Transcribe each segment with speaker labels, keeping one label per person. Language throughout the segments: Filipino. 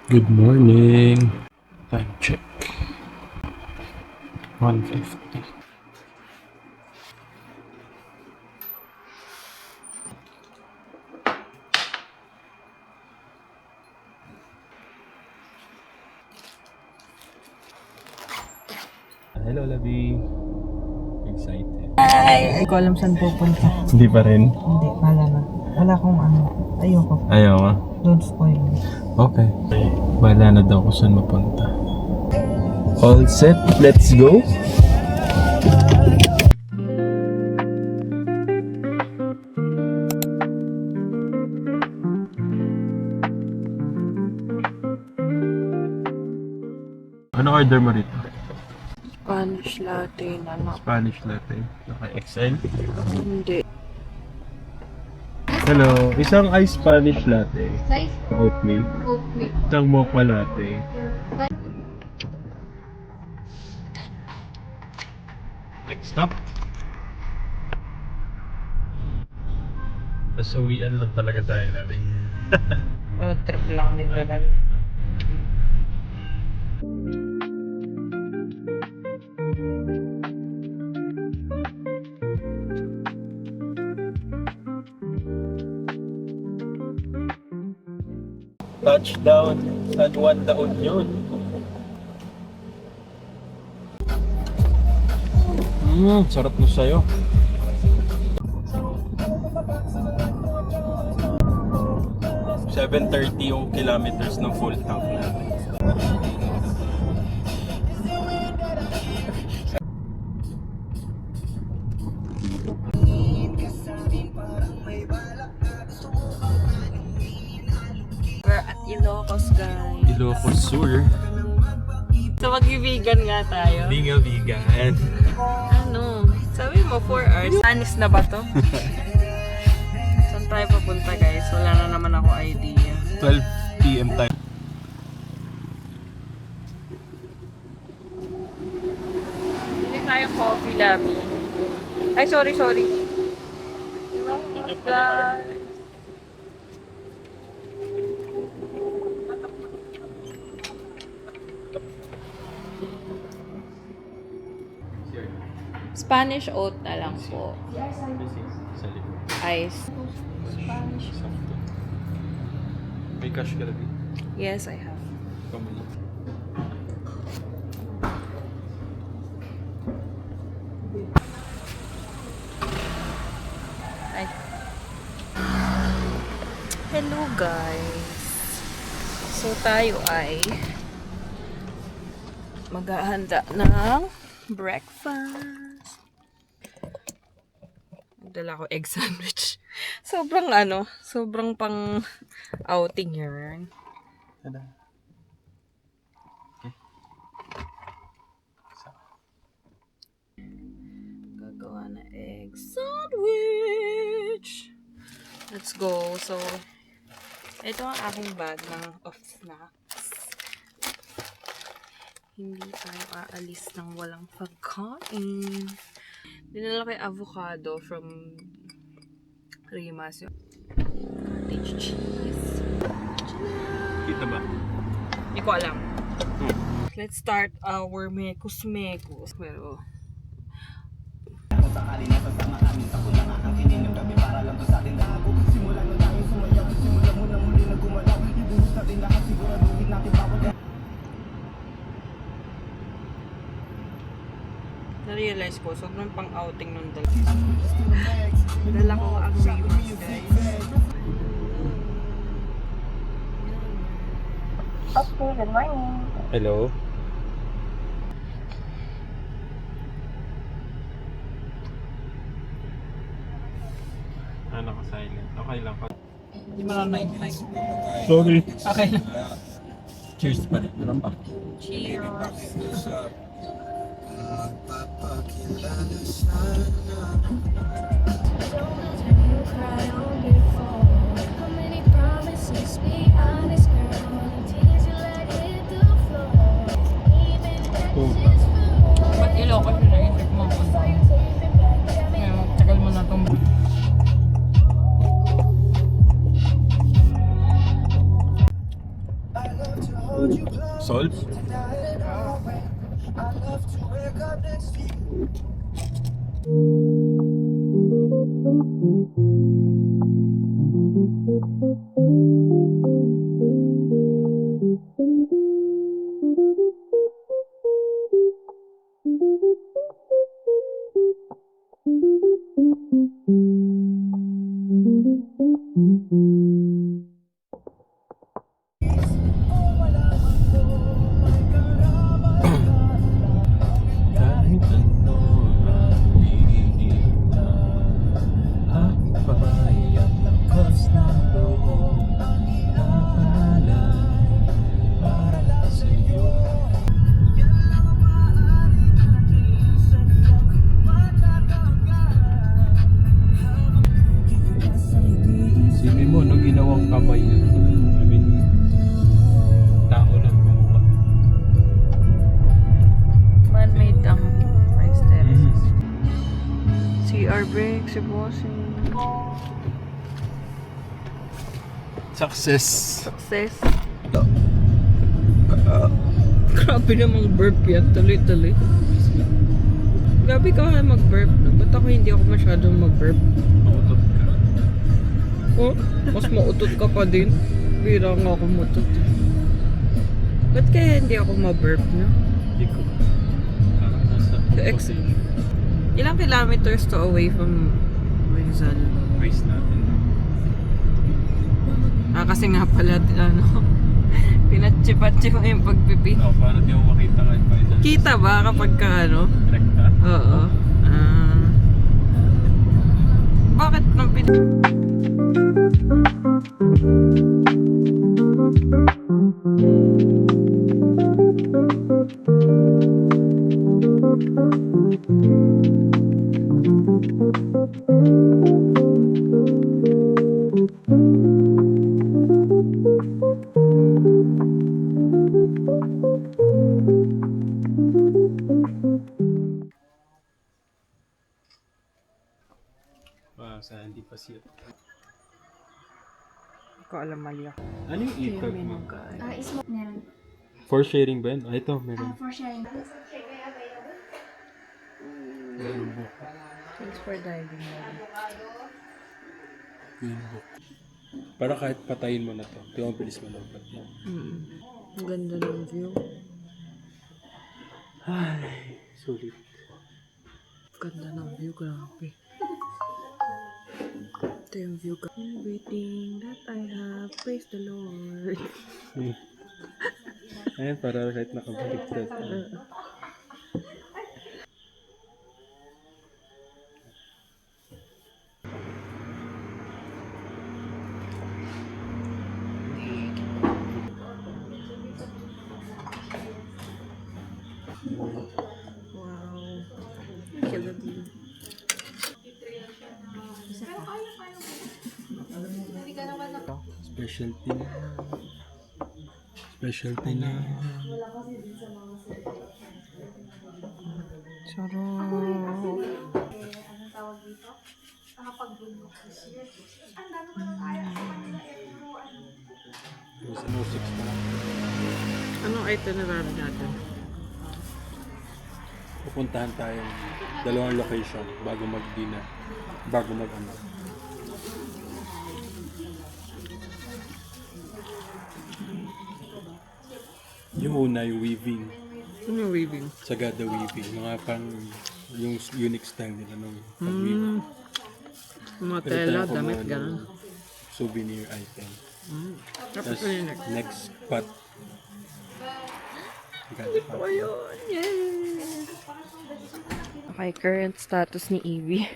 Speaker 1: Good morning. Time check. 1:50. Hello, Labi. Excited.
Speaker 2: Hindi ko alam saan pupunta.
Speaker 1: Hindi pa rin.
Speaker 2: Hindi, wala na. Wala akong ano. Ayoko.
Speaker 1: Ayaw ah.
Speaker 2: Don't spoil me.
Speaker 1: Okay. Wala na daw kung saan mapunta. All set. Let's go. Ano order mo rito?
Speaker 2: Spanish latte na lang.
Speaker 1: Spanish latte. Naka-XL?
Speaker 2: Hindi.
Speaker 1: Hello. Isang iced Spanish latte.
Speaker 3: Size
Speaker 1: Oatmeal.
Speaker 3: oatmeal.
Speaker 1: Isang mocha latte. Next stop. Pasawian lang talaga tayo natin.
Speaker 2: Road trip lang din doon.
Speaker 1: Touchdown San Juan de Union. Sarap na sa'yo. $730 yung kilometers ng full tank natin.
Speaker 2: We're at Ilocos, guys.
Speaker 1: Ilocos Sur.
Speaker 2: So mag-vegan nga tayo.
Speaker 1: Hindi nga vegan.
Speaker 2: Ano? Sabi mo 4 hours. Spanish na ba to? Saan tayo papunta, guys? Wala na naman ako idea.
Speaker 1: 12 PM time.
Speaker 2: Hindi tayo coffee lobby. Ay, sorry. Guys. Spanish oat na lang po.
Speaker 1: Sa likod.
Speaker 2: Ice.
Speaker 1: Sakto. May cash ka lang.
Speaker 2: Yes, I have.
Speaker 1: Kamuli.
Speaker 2: Ay. Hello, guys. So, tayo ay maghahanda ng breakfast. Nagdala ko egg sandwich. Sobrang pang outing yan.
Speaker 1: Tada. Okay.
Speaker 2: Gagawa na egg sandwich. Let's go. So, ito ang aking bag of snacks. Hindi tayo aalis ng walang pagkain. Dinala ko yung avocado from Rimas. Cottage cheese.
Speaker 1: Kita ba?
Speaker 2: Hindi ko alam. Let's start our mekus-mekus. Pero, na-realize ko, sobrang pang-outing nung dala. Dala ko ang Rimas, guys.
Speaker 3: Okay, good morning.
Speaker 1: Hello. Ano ka silent? Okay lang.
Speaker 2: Hindi mo lang na-invite.
Speaker 1: Sorry.
Speaker 2: Okay lang.
Speaker 1: Cheers pa rin. Ano pa?
Speaker 2: Cheers. Ba't Ilocos yung naisip mo? Ngayon, tagal mo na itong
Speaker 1: Solve? Kahit ano nabihita at pahayag lakas ng loob napalay para sa'yo. Sabi mo, no, ginawang kamay niya. I mean, tao lang gumawa.
Speaker 2: Man-made ang rice terraces. CR break, si Bossing.
Speaker 1: Success!
Speaker 2: Success. Grabe namang burp yan. Tuloy-tuloy. Grabe ka nga mag-burp. No? Ba't ako hindi ako masyadong mag-burp?
Speaker 1: Makutot ka.
Speaker 2: Oh, mas mautot ka pa din. Bira nga ako mutot. Ba't kaya hindi ako ma-burp, no?
Speaker 1: Hindi ko. Parang nasa
Speaker 2: Ex- Ilang kilometers to away from Rizal?
Speaker 1: face natin.
Speaker 2: Kasi nga pala, pinatsi-patsi ko yung pagpipi.
Speaker 1: Oh, para di mo makita kahit pa ilan.
Speaker 2: Kita ba kapag ka ano?
Speaker 1: Rekta?
Speaker 2: Oo. Bakit nang
Speaker 1: Wow, sana hindi pa siya.
Speaker 2: Hindi ko alam, mali ako.
Speaker 1: Ano yung e-tag mo?
Speaker 3: Smoke meron.
Speaker 1: For sharing ba yun? Ah, ito, meron.
Speaker 3: For sharing.
Speaker 1: Meron book.
Speaker 2: Thanks for diving, Mali.
Speaker 1: Green book. Para kahit patayin mo na to, di mo bilis malapad yan.
Speaker 2: Ang ganda ng view.
Speaker 1: Ay, sulit.
Speaker 2: Ganda ng view, grabe. Ito yung view ka. Everything that I have, praise the Lord.
Speaker 1: Ayan, para kahit nakabaliktad.
Speaker 2: Wow. Kaya view.
Speaker 1: Specialty na. Specialty na.
Speaker 2: Sarap.
Speaker 1: There's no 6 pa.
Speaker 2: Anong itinerary natin?
Speaker 1: Pupuntahan tayong dalawang location bago mag-dinner. Bago mag-ano. Yung una, yung weaving.
Speaker 2: Ano yung weaving?
Speaker 1: Sagada weaving. Mga pang yung unique style nila nung pag-weave.
Speaker 2: Mga
Speaker 1: Pwede
Speaker 2: tela,
Speaker 1: tayong
Speaker 2: damit,
Speaker 1: kumuha ng
Speaker 2: gano'n.
Speaker 1: souvenir item.
Speaker 2: Tapos
Speaker 1: Tapos
Speaker 2: ano yung next?
Speaker 1: next spot.
Speaker 2: Ayun, yay! Okay, current status ni Evie.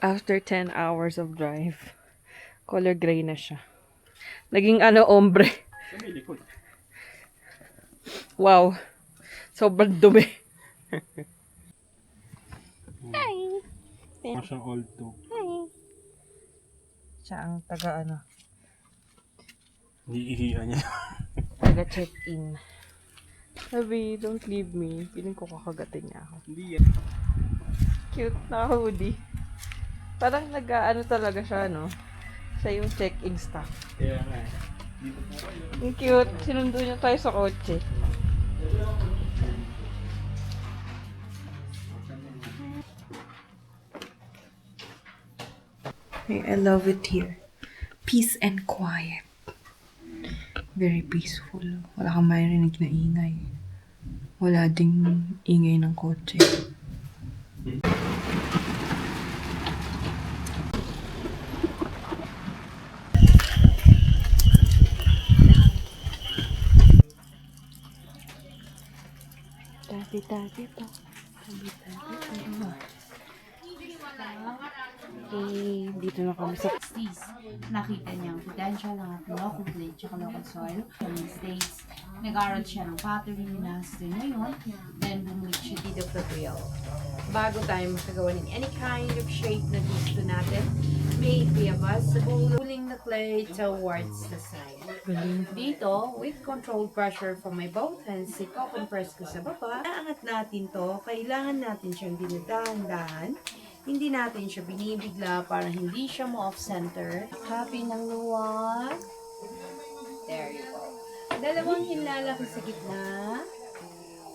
Speaker 2: After 10 hours of drive, color gray na siya. Naging ombre. Wow. Sobrang dumi.
Speaker 1: Parang siyang old to.
Speaker 2: Siya ang taga
Speaker 1: Niihiya niya.
Speaker 2: taga check-in. Sabi, don't leave me. Piling ko kakagatin niya ako.
Speaker 1: Hindi yan.
Speaker 2: Cute na hoodie. Parang talaga siya, no? Siya yung check-in staff.
Speaker 1: Kaya nga.
Speaker 2: Ang cute. Sinundo niya tayo sa kotse. I love it here. Peace and quiet. Very peaceful. Wala kang maririnig na ingay. Wala ding ingay ng kotse. Tabi-tabi pa. Tabi-tabi pa. Okay, dito na kami sa...
Speaker 4: States, nakita niya ang potential ng ating local plate tsaka local soil. From the States, nag-aral siya ng pottery, minaster ngayon, then bumalik siya dito sa drill. Bago tayo makagawa ng any kind of shape na gusto natin, may it be a bus, pulling the clay towards the side. Dito, with controlled pressure from my both hands, i-compress ko sa baba. Naangat natin to, kailangan natin siyang dinadahan-dahan. Hindi natin siya binibigla para hindi siya mo off-center. Happy ng luwag. There you go. Dalawang hinlalaki sa gitna.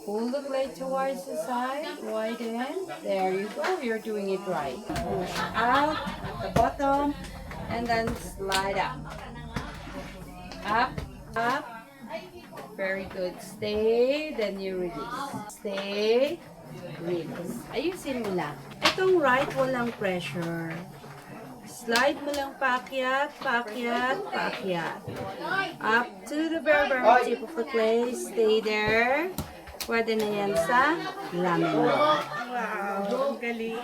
Speaker 4: Pull the clay towards the side. Widen. There you go. You're doing it right. Push out at the bottom. And then slide up. Up. Up. Very good. Stay. Then you release. Stay. Release. Ayusin mo lang. Itong right, walang pressure. Slide mo lang paakyat, paakyat, paakyat. Up to the very, very tip of the clay. Stay there. Pwede na yan sa lamin mo. Wow, galing.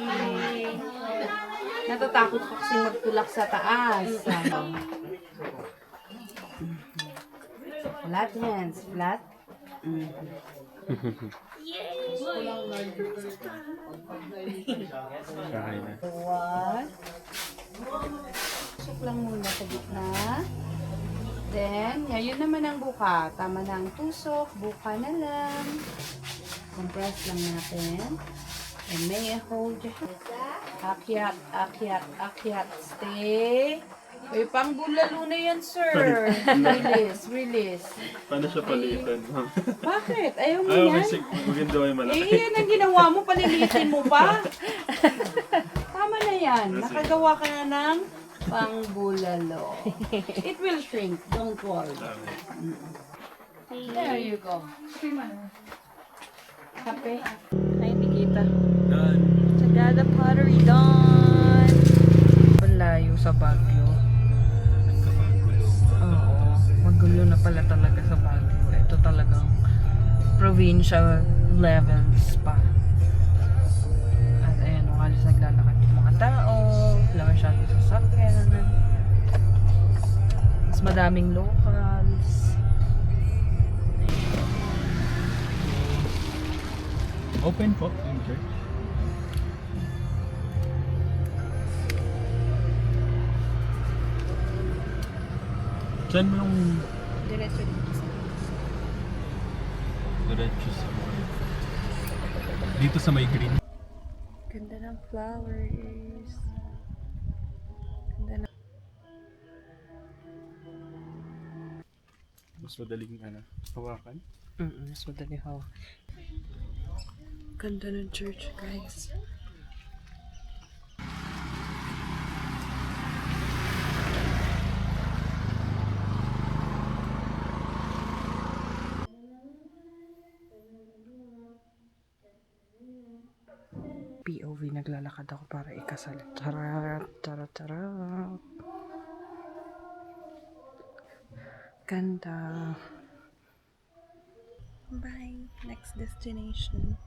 Speaker 4: Natatakot ko kasi magtulak sa taas. Flat hands. Flat.
Speaker 1: Sakay na.
Speaker 4: One. Tusok lang muna sa gitna. Then, yun naman ang buka. Tama na ang tusok. Buka na lang. Compress lang natin. And may I hold your hand. Akyat, akyat, akyat. Stay. Uy, pang bulalo na yan, sir. Release, release.
Speaker 1: Paano siya palitan?
Speaker 4: Bakit? Ayaw mo
Speaker 1: Ay, okay,
Speaker 4: yan?
Speaker 1: sige. Maganda ay malaki.
Speaker 4: Eh, yan ang ginawa mo. Palilitin mo pa. Tama na yan. Nakagawa ka na ng pangbulalo. It will shrink. Don't worry. There you go. Kape.
Speaker 2: Ay, hindi kita.
Speaker 1: Done.
Speaker 2: Sagada Pottery done! Ang layo sa Baguio. Oo. Magulo na pala talaga sa Baguio. Ito talagang provincial levels pa. At ayan, halos naglalakad yung mga tao. Wala masyadong sasakyan. Mas madaming locals.
Speaker 1: Open po yung church. Saan mo yung
Speaker 2: Diretso dito sa
Speaker 1: diretso sa dito sa may green?
Speaker 2: ganda ng flowers. Ganda ng...
Speaker 1: Mas madaling hawakan.
Speaker 2: Mas madali hawa. Ganda ng church, guys. POV, naglalakad ako para ikasal. Tarat, tarat, tarat. Ganda. Bye. Next destination.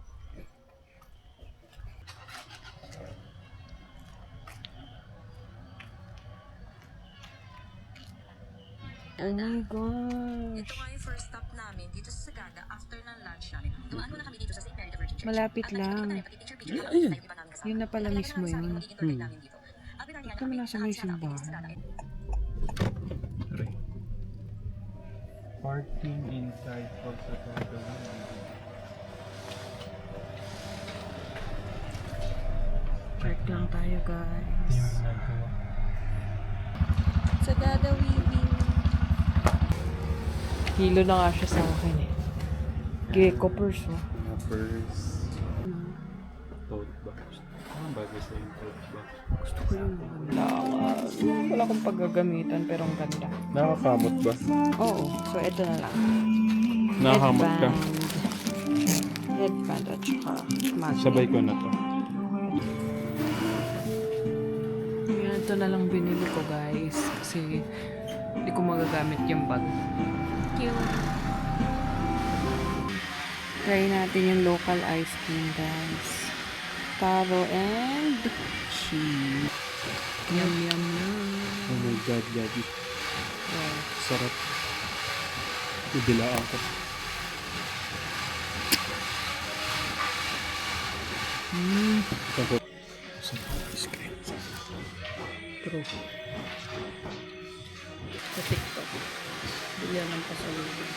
Speaker 2: Oh my gosh.
Speaker 5: Ito nga yung first stop namin dito sa Sagada after ng lunch namin. Dumaan muna kami dito sa St. Mary the Virgin Church.
Speaker 2: Malapit
Speaker 5: At nakikita
Speaker 2: lang.
Speaker 5: tayo, pati picture-picture kami,
Speaker 1: Ayun.
Speaker 5: tayo iba namin kasama.
Speaker 2: Yun na pala
Speaker 5: Kaya
Speaker 2: mismo
Speaker 5: lang sabi,
Speaker 2: yun.
Speaker 5: magiging tour guide namin dito.
Speaker 2: Kami nasa may simbahan.
Speaker 1: Tara. Parking inside of sa
Speaker 2: Park lang tayo,
Speaker 1: Ito
Speaker 2: guys.
Speaker 1: yung ginagawa.
Speaker 2: Sagada weaving. Kilo na nga siya sa akin eh. Gecko purse oh.
Speaker 1: Mga purse. Tote box. Ang bagay sa yung tote box.
Speaker 2: Gusto ko yung lawas. Wala akong paggagamitan pero ang ganda.
Speaker 1: Nakakamot ba?
Speaker 2: Oo. So, ito na lang.
Speaker 1: Nakakamot ka.
Speaker 2: Headband at saka magnet.
Speaker 1: Sabay ko na to.
Speaker 2: Yan, ito na lang binili ko guys. Kasi hindi ko magagamit yung bag. Cute. Try natin yung local ice cream guys. Taro and cheese. Yum yum yum.
Speaker 1: Oh my God, Gabi.
Speaker 2: Wow.
Speaker 1: Sarap. Ibila ako. Tapos, ice cream.
Speaker 2: True. Sa TikTok. Bilyan ng pasalubong.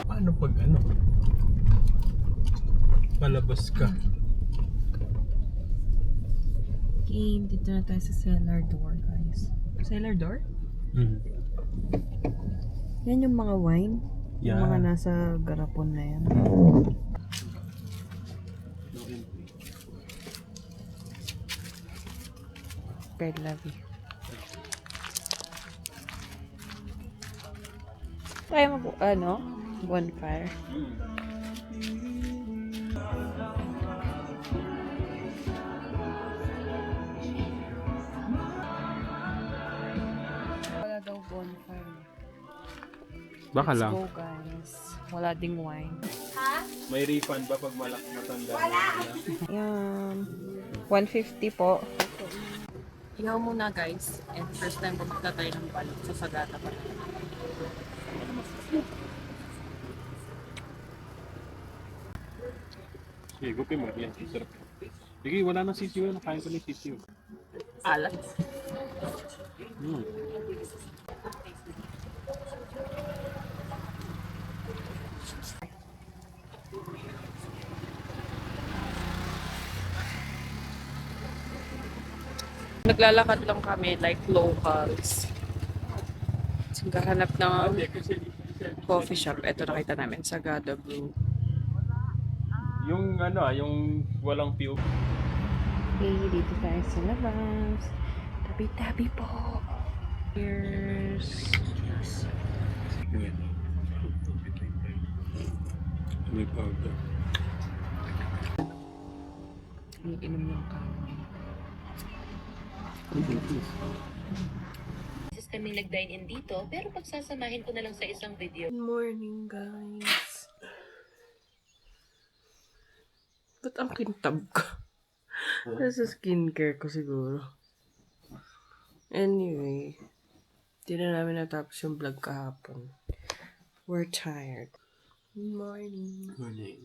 Speaker 1: Paano pag ano? Palabas ka.
Speaker 2: Okay, dito na tayo sa cellar door, guys. Cellar door? Yan yung mga wine.
Speaker 1: Yeah.
Speaker 2: Yung mga nasa garapon na yan. Ped Lavi. Tayo bonfire. Wala daw bonfire.
Speaker 1: Baka
Speaker 2: Let's
Speaker 1: lang.
Speaker 2: go guys. Wala ding wine.
Speaker 1: May refund ba pag malaki matanda?
Speaker 2: Yan. 150 po. Ihaw muna guys. And first time pumunta tayo ng balot sa Sagada pa.
Speaker 1: Sige, gupin mo. Yan, sarap. Sige, wala nang sisiyo. Nakain ko na yung sisiyo.
Speaker 2: Alat. Naglalakad lang kami like locals. Naghahanap ng coffee shop. Ito nakita namin, Sagada Brew.
Speaker 1: Yung ano yung walang PO.
Speaker 2: Okay, dito tayo sa labas. Tabi-tabi po. Cheers.
Speaker 1: May powder.
Speaker 2: Iinom ng kami.
Speaker 5: Sis kami nag-dine in dito, pero pagsasamahin ko na lang sa isang video.
Speaker 2: Good morning, guys. Ba't ang kintab ko? Nasa skincare ko siguro. Anyway, di na namin natapos yung vlog kahapon. We're tired. Good morning.
Speaker 1: Morning.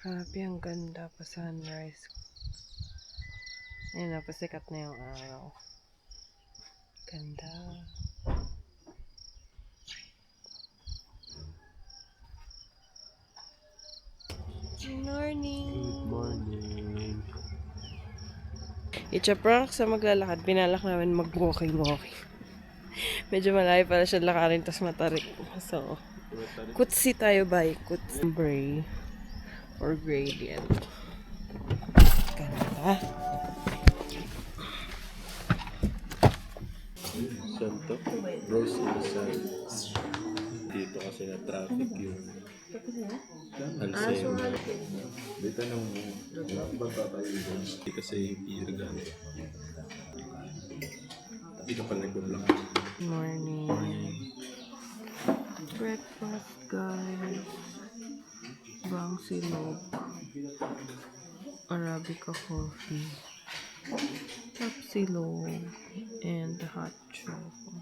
Speaker 2: Grabe, ang ganda pa sunrise. Ayun na, pasikat na yung araw. Ganda. Good morning.
Speaker 1: Good morning.
Speaker 2: It's a prank sa maglalakad. Pinalak namin mag-walking-walking. Medyo malayo pala siya lakarin, tas matarik. So, kutsi tayo ba? Kutsi. Bray. Or gradient. Ganda.
Speaker 1: Santo. Rose Innocence. Dito kasi na traffic yung Alcena. Dito nang Dito kasi Irgan. Dito pa nag-vlog.
Speaker 2: Morning. Breakfast, guys. Bang silog. Arabica coffee. Top silog. And hot choco.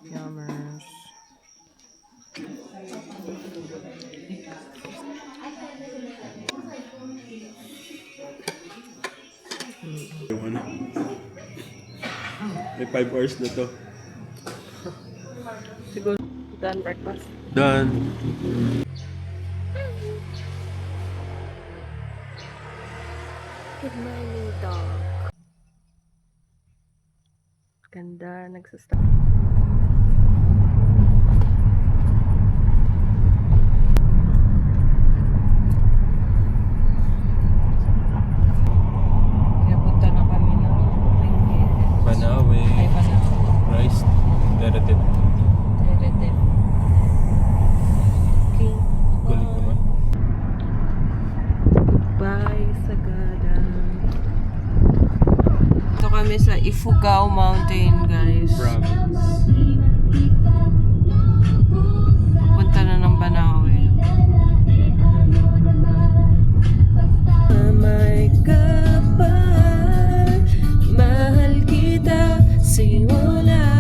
Speaker 2: Yummers.
Speaker 1: Yung ano? May 5 hours na to.
Speaker 2: Siguro done breakfast.
Speaker 1: Done.
Speaker 2: Good morning, dog. Ganda, nagsastop. Kaya punta na kami ng
Speaker 1: Banawe.
Speaker 2: Ay, Banawe.
Speaker 1: Rice. Derated.
Speaker 2: Derated. Okay.
Speaker 1: Kulit naman.
Speaker 2: Goodbye, Sagada. Ito kami sa Ifugao Mountain, guys.
Speaker 1: Province.
Speaker 2: Punta na ng Banawe. May kapal, mahal kita, simula.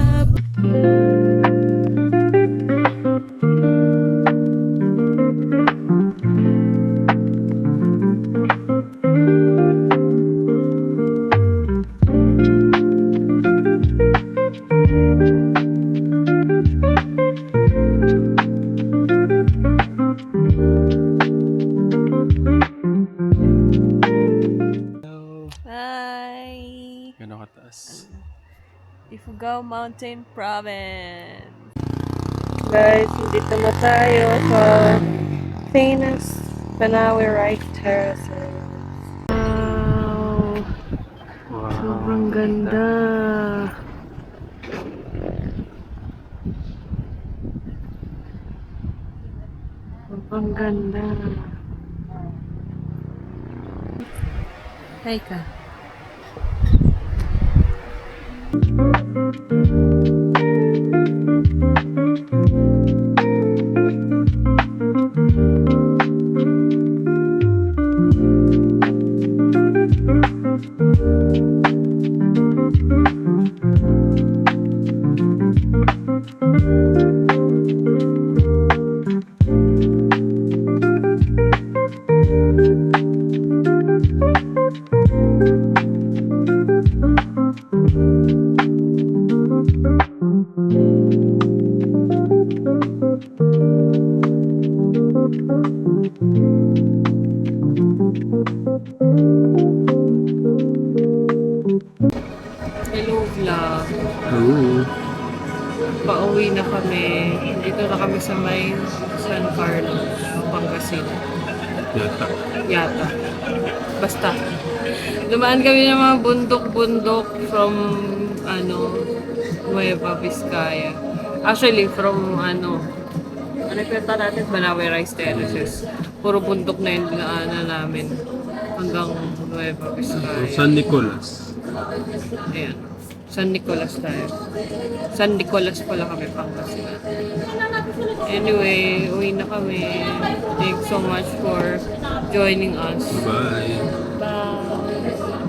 Speaker 2: Hi!
Speaker 1: Gano'n kataas.
Speaker 2: Ifugao Mountain Province. Guys, dito na tayo sa famous Banawe Rice Terraces. Wow! Sobrang ganda! Sobrang ganda! Hi ka! Hello vlog.
Speaker 1: Oo.
Speaker 2: Pauwi na kami. Dito na kami sa may San Carlos, Pangasinan. Yata. Basta. Dumaan kami ng mga bundok-bundok from Nueva Vizcaya. Actually, from ano kwenta natin, Banawe Rice Terraces. Puro bundok na yung dinaanan namin. Hanggang Nueva Vizcaya.
Speaker 1: San Nicolas.
Speaker 2: Ayan. San Nicolas tayo. San Nicolas pala kami, Pangasinan. Anyway, uwi na kami. Thanks so much for joining us.
Speaker 1: Bye.
Speaker 2: Bye!